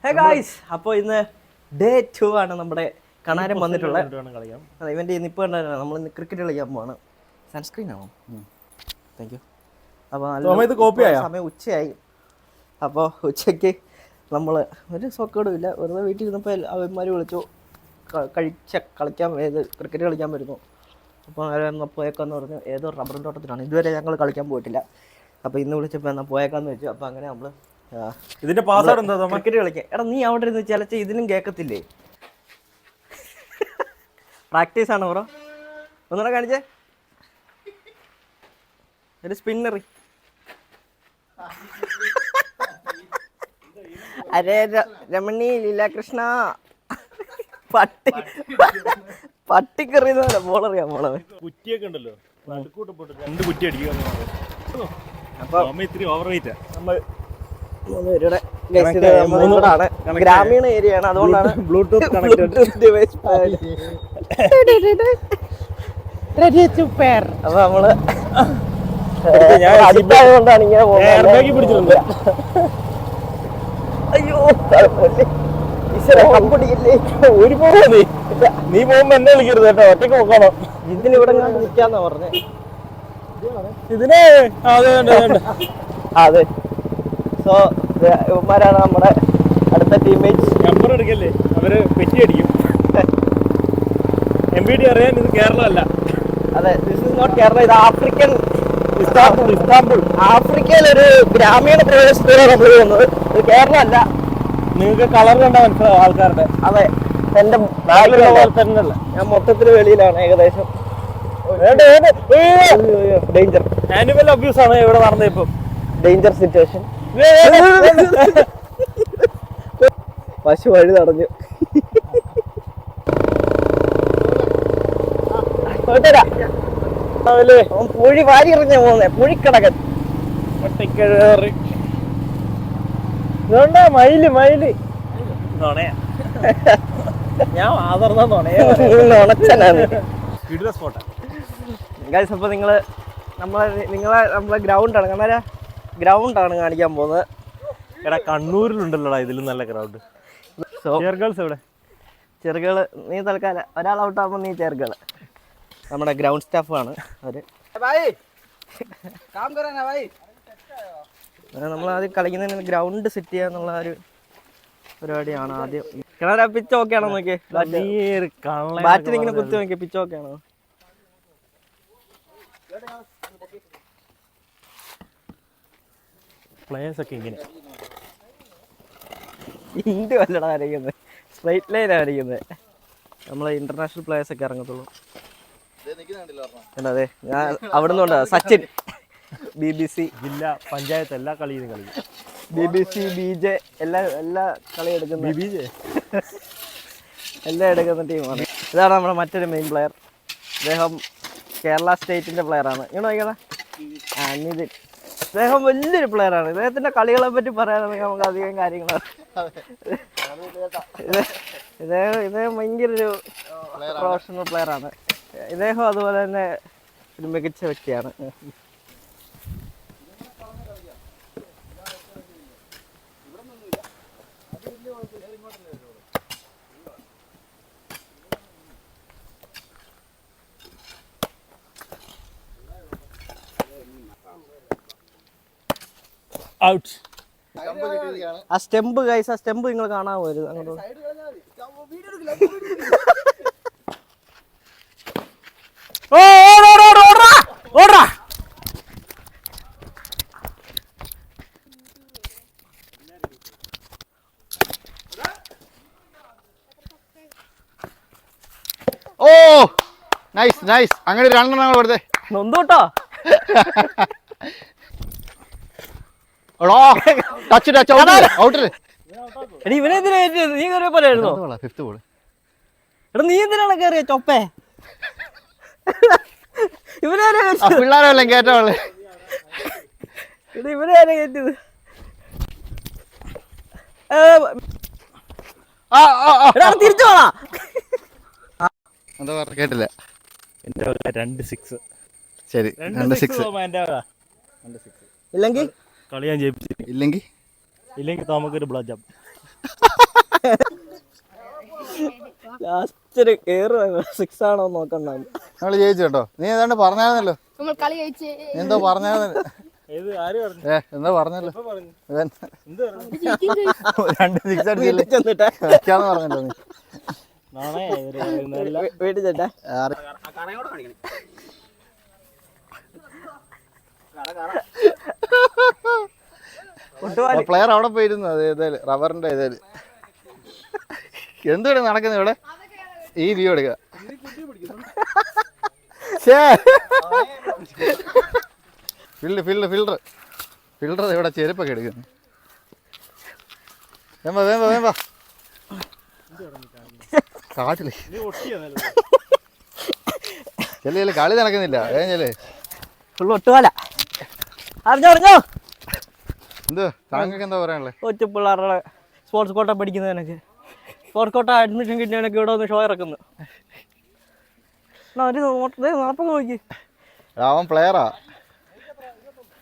Hey guys, അപ്പോൾ ഇന്ന് day 2 ആണ് നമ്മുടെ കണാരം വന്നിട്ടുള്ളത്. ഇവൻ്റെ ഇന്ന് ഇപ്പോൾ ഉണ്ടായിരുന്നു. നമ്മൾ ഇന്ന് ക്രിക്കറ്റ് കളിക്കാൻ പോവാണ്. സൺസ്ക്രീൻ ആണോ? Thank you. അപ്പോൾ സമയം ഉച്ചയായി. അപ്പോൾ ഉച്ചയ്ക്ക് നമ്മൾ ഒരു സോക്കേടും ഇല്ല, വെറുതെ വീട്ടിൽ ഇരുന്നപ്പോൾ അവന്മാർ വിളിച്ചു കളിക്കാൻ ക്രിക്കറ്റ് കളിക്കാൻ വരുന്നു. അപ്പോൾ എന്നാൽ പോയേക്കാന്ന് പറഞ്ഞു. ഏതോ റബ്ബർ തോട്ടത്തിലാണ്. ഇതുവരെ ഞങ്ങൾ കളിക്കാൻ പോയിട്ടില്ല. അപ്പോൾ ഇന്ന് വിളിച്ചപ്പോൾ എന്നാൽ പോയേക്കാന്ന് വെച്ചു. അപ്പോൾ അങ്ങനെ നമ്മൾ ഇതിന്റെ പാസ്വേഡ് എന്താ? ക്രിക്കറ്റ് കളിക്കാൻ. എടാ നീ അവിടെ ഇരുന്ന് ചിലച്ച് ഇതിനും കേൾക്കത്തില്ലേ? പ്രാക്ടീസ് ആണ് ബ്രോ. ഒന്നുകൂടെ കാണിച്ചേ. ഒരു സ്പിന്നറി. അരേ രമണി ലീലാകൃഷ്ണ പട്ടിക്കറിയുന്ന ബോളറിയാം മോളെ. കുറ്റിയൊക്കെ ഉണ്ടല്ലോ, രണ്ട് കുറ്റി അടിക്കുക. അപ്പൊ ഇത്തിരി ഓവർ വെയിറ്റ്. നമ്മൾ ഗ്രാമീണ ഏരിയ ആണ്, അതുകൊണ്ടാണ് ബ്ലൂടൂത്ത് ഡിവൈസ്. അപ്പൊ നമ്മള് അഡിക്റ്റായതുകൊണ്ടാണ് ഇങ്ങനെ പോകുന്നത്. അയ്യോ ഒരു പോകാ നീ പോകുമ്പോ എന്നെ വിളിക്കരുത് കേട്ടോ, ഒറ്റക്ക് പോക്കണോ. ഇതിനിവിടെ നിൽക്കാന്നാ പറഞ്ഞേ. ഇതിനെ അതെ. സോ ഇവന്മാരാണ് നമ്മുടെ അടുത്ത ടീംമേറ്റ്സ്. നമ്പർ എടുക്കല്ലേ, അവര് പെറ്റി അടിക്കും. MBD അറിയാൻ ഇത് കേരള അല്ല. അതെ, ദിസ് ഇസ് നോട്ട് കേരള, ഇത് ആഫ്രിക്കൻ ഇസ്താംബുൾ. ആഫ്രിക്കയിലൊരു ഗ്രാമീണ പ്രദേശത്താണ് നമ്മൾ പോകുന്നത്. ഇത് കേരള അല്ല. നിങ്ങൾക്ക് കളർ കണ്ട മനസ്സിലാവും ആൾക്കാരുടെ. അതെ, എന്റെ തന്നെയല്ല, ഞാൻ മൊത്തത്തിൽ വെളിയിലാണ് ഏകദേശം. ഡേഞ്ചർ ആനിമൽ അബ്യൂസ് ആണ് ഇവിടെ നടന്നത്. ഇപ്പം ഡേഞ്ചർ സിറ്റുവേഷൻ. പശു വഴി തടഞ്ഞു. പുഴി വാരി എറിഞ്ഞ പോകുന്നേ, പുഴിക്കടകൻ. മയില് മയില് ഞാൻ നുണച്ചനാണ്. ഗൈസ്, അപ്പോൾ നമ്മളെ ഗ്രൗണ്ടാണ് കാരണം ഗ്രൗണ്ടാണ് കാണിക്കാൻ പോകുന്നത്. എടാ കണ്ണൂരിലുണ്ടല്ലോടാ ഇതിലും നല്ല ഗ്രൗണ്ട്. ചെറുഗേൾസ് എവിടെ? ചെറുകൾ നീ തൽക്കാലം ഒരാൾ ഔട്ടാകുമ്പോൾ നീ ചെറുകൾ. നമ്മുടെ ഗ്രൗണ്ട് സ്റ്റാഫാണ് അവർ. നമ്മൾ ആദ്യം കളിക്കുന്നതിന് ഗ്രൗണ്ട് സെറ്റ് ചെയ്യുക എന്നുള്ള ഒരു പരിപാടിയാണ് ആദ്യം. കിണറാ പിച്ച് ഓക്കെ ആണോ നോക്കിയേ? ബാറ്റിൽ ഇങ്ങനെ കുത്തി നോക്കിയേ, പിച്ച് ഓക്കെ ആണോ? പ്ലേയേഴ്സ് ഒക്കെ ഇങ്ങനെ ഇന്ത്യ അല്ലടാ വരയ്ക്കുന്നത്, സ്ട്രൈറ്റ് ലൈനാണ് വരയ്ക്കുന്നത്. നമ്മൾ ഇന്റർനാഷണൽ പ്ലേയേഴ്സ് ഒക്കെ ഇറങ്ങത്തുള്ളൂ. അതെ, ഞാൻ അവിടെ നിന്നുണ്ട് സച്ചിൻ, BBC, ജില്ലാ പഞ്ചായത്ത് എല്ലാ കളിയും കളിക്കും. BBC, BJ എല്ലാ കളിയും എടുക്കുന്ന എല്ലാം എടുക്കുന്ന ടീമാണ്. ഇതാണ് നമ്മുടെ മറ്റൊരു മെയിൻ പ്ലെയർ. അദ്ദേഹം കേരള സ്റ്റേറ്റിന്റെ പ്ലെയറാണ്. ഇങ്ങനെ നോക്കണം, നിതിൻ. അദ്ദേഹം വലിയൊരു പ്ലെയറാണ്. ഇദ്ദേഹത്തിന്റെ കളികളെ പറ്റി പറയാനാണെങ്കിൽ നമുക്ക് അധികം കാര്യങ്ങളാണ്. ഇദ്ദേഹം ഭയങ്കര ഒരു പ്രൊഫഷണൽ പ്ലെയറാണ്. ഇദ്ദേഹം അതുപോലെ തന്നെ ഒരു മികച്ച വ്യക്തിയാണ്. ഔട്ട്. ആ സ്റ്റെമ്പ് ഗൈസ്, ആ സ്റ്റെമ്പ് നിങ്ങൾ കാണാൻ പോയത് അങ്ങോട്ട്. ഓ നൈസ് നൈസ്. അങ്ങനെ രണ്ടെണ്ണം വെറുതെ നൊന്തോട്ടോ. ഇവനെന്തിനാ നീ കയറിയ പോലെ ആയിരുന്നോ? എടാ നീ എന്തിനാണ് കയറിയ ചൊപ്പേ? പിള്ളേരെല്ലാം കേട്ടോളെ. ഇവനെ ആരാ കയറ്റിയത്? തിരിച്ചു പോണാ. എന്താ പറഞ്ഞ കേട്ടില്ല. രണ്ട് സിക്സ്. ശരി, രണ്ട് സിക്സ്. ഇല്ലെങ്കിൽ കളി ഞാൻ ജയിപ്പിച്ചു. ഇല്ലെങ്കിൽ നമുക്കൊരു ബ്ലോ ജമ്പ്. ലാസ്റ്റ് കേറുക 6 ആണോ നോക്കണ്ട. നമ്മള് ജയിച്ചു കേട്ടോ. നീ ഏതാണ്ട് പറഞ്ഞായിരുന്നല്ലോ, നമ്മൾ കളി കഴിച്ച് നീ എന്തോ പറഞ്ഞായിരുന്നല്ലോ. ഏത് ആര് പറഞ്ഞു? എന്തോ പറഞ്ഞല്ലോ, പറഞ്ഞു ഇവൻ എന്ത് പറഞ്ഞു? 2 6 അടിച്ചില്ലേ ചെന്നിട്ടാ വെക്കാന്ന് പറഞ്ഞല്ലോ നീ. നാണേ വീട്ടിൽ ചേട്ടാ പ്ലെയർ അവിടെ പോയിരുന്നു. അത് ഏതായാലും റബ്ബറിന്റെ ഏതായാലും എന്തുവിടെ നടക്കുന്നത് ഇവിടെ. ഈ വ്യൂ എടുക്കുക. ഫിൽഡർ ഇവിടെ ചെരുപ്പൊക്കെ എടുക്കുന്നു. വേമ്പ കാട്ടില്ലേ ചെല്ലേ കളി നടക്കുന്നില്ല. കഴിഞ്ഞല്ലേ ഫുള്ള് ഒട്ടുകാല. അറിഞ്ഞോ എന്ത് താങ്കൾക്ക് എന്താ പറയാനുള്ളത്? കൊച്ചു പിള്ളേരുടെ sports quota പഠിക്കുന്നതിനൊക്കെ sports quota admission കിട്ടിയവനൊക്കെ ഇവിടെ ഒന്ന് ഷോ ഇറക്കുന്നു. നാപ്പത് നോക്കി. അവൻ പ്ലെയറാ.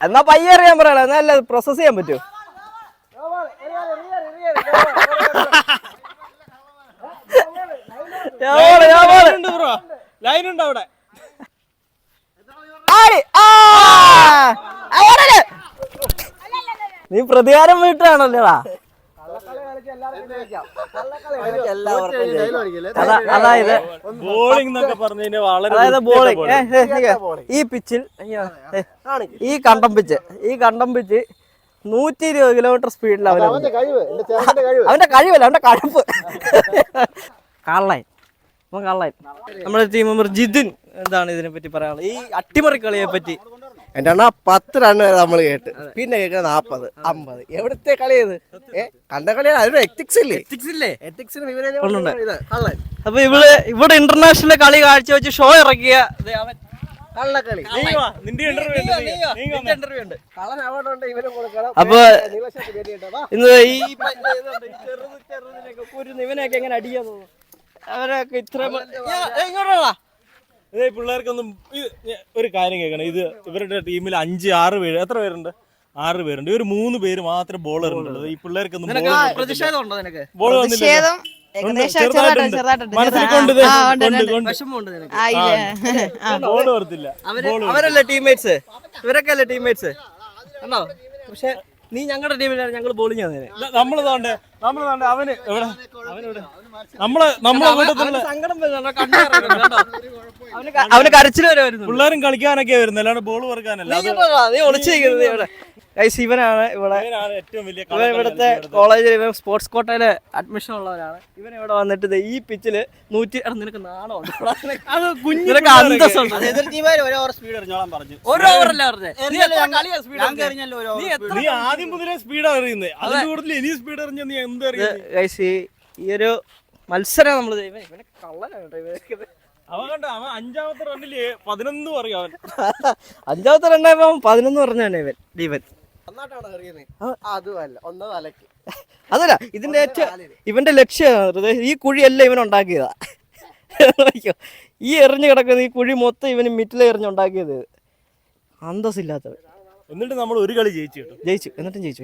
എന്നാ പയ്യെ അറിയാൻ പറയാലോ, എന്നല്ല പ്രോസസ് ചെയ്യാൻ പറ്റുമോ? ലൈൻ ഉണ്ട് അവിടെ. നീ പ്രതികാരം വീട്ടാണല്ലോടാ. അതായത് ബോളിംഗ് എന്നൊക്കെ പറഞ്ഞു കഴിഞ്ഞാൽ വളരെ അതായത് ബോളിംഗ് ഈ പിച്ചിൽ ഈ കണ്ടം പിച്ച് 120 കിലോമീറ്റർ സ്പീഡിൽ അവന്റെ കഴിവല്ല, അവന്റെ കഴപ്പ്. കള്ളൻ നമ്മുടെ ടീം മെമ്പർ ജിതിൻ എന്താണ് ഇതിനെ പറ്റി പറയാനുള്ളത്, ഈ അട്ടിമറി കളിയെ പറ്റി? എന്റെ അണ്ണാ 10 റൺ വരെ നമ്മൾ കേട്ട്, പിന്നെ കേൾക്കുന്നത് 40 50. എവിടുത്തെ കളിയത്? കണ്ട കളിയാണ്. അതിന് എത്തിക്സ് ഇല്ലേ? എത്തിക്സിന് അപ്പൊ ഇവിടെ ഇന്റർനാഷണൽ കളി കാഴ്ചവെച്ച് ഷോ ഇറക്കിയ അവൻ കള്ളക്കളി. നിന്റെ ഇന്റർവ്യൂ ഉണ്ട്. കള്ളൻ അവാർഡുണ്ട് ഇവന് കൊടുക്കണം. അപ്പൊ ഇന്ന് ഈ ഇവനെയൊക്കെ എങ്ങനെ അടിക്കാൻ തോന്നുന്നു? അവരൊക്കെ ഇത്ര ഇതേ പിള്ളേർക്കൊന്നും ഒരു കാര്യം കേൾക്കണം. ഇത് ഇവരുടെ ടീമിൽ 5-6 പേര്, എത്ര പേരുണ്ട്? 6 പേരുണ്ട്. ഇവർ 3 പേര് മാത്രം ബോളർ ഉള്ളത്. ഈ പിള്ളേർക്കൊന്നും പ്രതിഷേധം ഉണ്ടോ നിനക്ക്? ബോൾ ബോൾ വരത്തില്ല. അവരല്ലേ ടീംമേറ്റ്സ്, ഇവരൊക്കെ അല്ലേ ടീംമേറ്റ്സ് ആണോ? പക്ഷെ നീ ഞങ്ങളുടെ ടീമിലാണ്, ഞങ്ങൾ ബോളിങ് തന്നെ. നമ്മള് അവന് നമ്മളെ സങ്കടം അവന് കരച്ചിൽ വരെ വരുന്നു. പിള്ളേരും കളിക്കാനൊക്കെ വരുന്നത്, അല്ലാണ്ട് ബോൾ വറക്കാനല്ല. നീ ഒളിച്ചിരിക്കുന്നത് ഇവിടെ. ഇവനാണ് ഇവിടെ ഏറ്റവും വലിയ ഇവിടുത്തെ കോളേജിൽ ഇവൻ സ്പോർട്സ് കോട്ടയില് അഡ്മിഷൻ ഉള്ളവരാണ്. ഇവൻ ഇവിടെ വന്നിട്ട് ഈ പിച്ചില് 100 നിനക്ക് നാണമുണ്ട്, നിനക്ക് അന്തസ്സുണ്ട്. ഒരു ഓവറല്ലേ പറഞ്ഞേ? നീ ആദ്യം മുതലേ സ്പീഡ് അറിയുന്നത്, അതിന്റെ കൂടുതൽ ഇനി സ്പീഡ് അറിഞ്ഞ നീ എന്തറിയാം? ഈ ഒരു മത്സരം നമ്മള് ഇവനെ കള്ളനാണ്. അവൻ കണ്ട അവൻ 5ാമത്തെ റണ്ണില് 11 പറയും. അവൻ 5ാമത്തെ റണ്ണായപ്പോ 11 പറഞ്ഞാണ് ഇവൻ. അതല്ല ഇതിന്റെ ഇവന്റെ ലക്ഷ്യം ഈ കുഴിയെല്ലാം ഇവൻ ഉണ്ടാക്കിയതാ. ഈ എറിഞ്ഞു കിടക്കുന്ന ഈ കുഴി മൊത്തം ഇവന് മിറ്റിൽ എറിഞ്ഞുണ്ടാക്കിയത്. അന്തസ്സില്ലാത്തവൻ. എന്നിട്ട് നമ്മൾ ഒരു കളി ജയിച്ചു. എന്നിട്ടും ജയിച്ചു.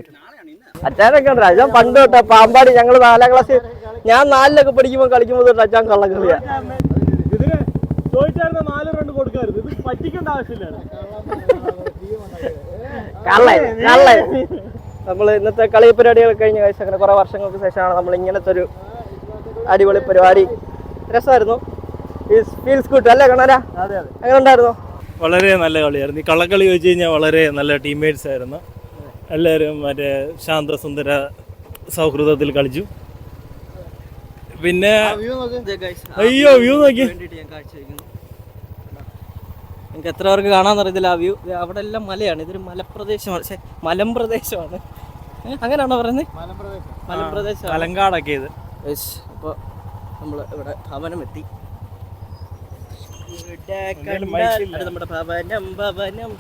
അച്ഛനൊക്കെ ഉണ്ട്. അച്ഛൻ പണ്ട് തൊട്ട പാമ്പാടി ഞങ്ങൾ 4ാം ക്ലാസ്സിൽ, ഞാൻ 4ലൊക്കെ പഠിക്കുമ്പോൾ കളിക്കുമ്പോൾ തൊട്ട് അച്ഛൻ കള്ളക്കളിയാ. ഇതിന് ചോദിച്ചായിരുന്നു 4 റൺ കൊടുക്കാറുണ്ട്. ഇത് പറ്റിക്കേണ്ട ആവശ്യമില്ലായിരുന്നു. കള്ളൻ. നമ്മൾ ഇന്നത്തെ കളി പരിപാടികൾ കഴിഞ്ഞ കാഴ്ച അങ്ങനെ കുറെ വർഷങ്ങൾക്ക് ശേഷമാണ് നമ്മൾ ഇങ്ങനത്തെ ഒരു അടിപൊളി പരിപാടി. രസമായിരുന്നു. ഫീൽസ് ഗുഡ് അല്ലേ കാണാനാ? അങ്ങനെ ഉണ്ടായിരുന്നു. വളരെ നല്ല കളിയായിരുന്നു. ഈ കള്ളക്കളി ചോദിച്ചു കഴിഞ്ഞാൽ വളരെ നല്ല ടീംമേറ്റ്സ് ആയിരുന്നു. എല്ലാവരും മറ്റേ ശാന്തസുന്ദര സൗഹൃദത്തിൽ കളിച്ചു. പിന്നെ അയ്യോ വ്യൂ നോക്കി. നിങ്ങൾക്ക് എത്ര പേർക്ക് കാണാന്നറിയത്തില്ല ആ വ്യൂ. അവിടെ എല്ലാം മലയാണ്. ഇതൊരു മലപ്രദേശമാണ്, മലമ്പ്രദേശമാണ്. അങ്ങനെയാണോ പറയുന്നത്? മലമ്പ്രദേശം, അലങ്കാടൊക്കെ ഇത്. അപ്പോൾ നമ്മൾ ഇവിടെ ഭവനം എത്തി. നമ്മുടെ ഭവനം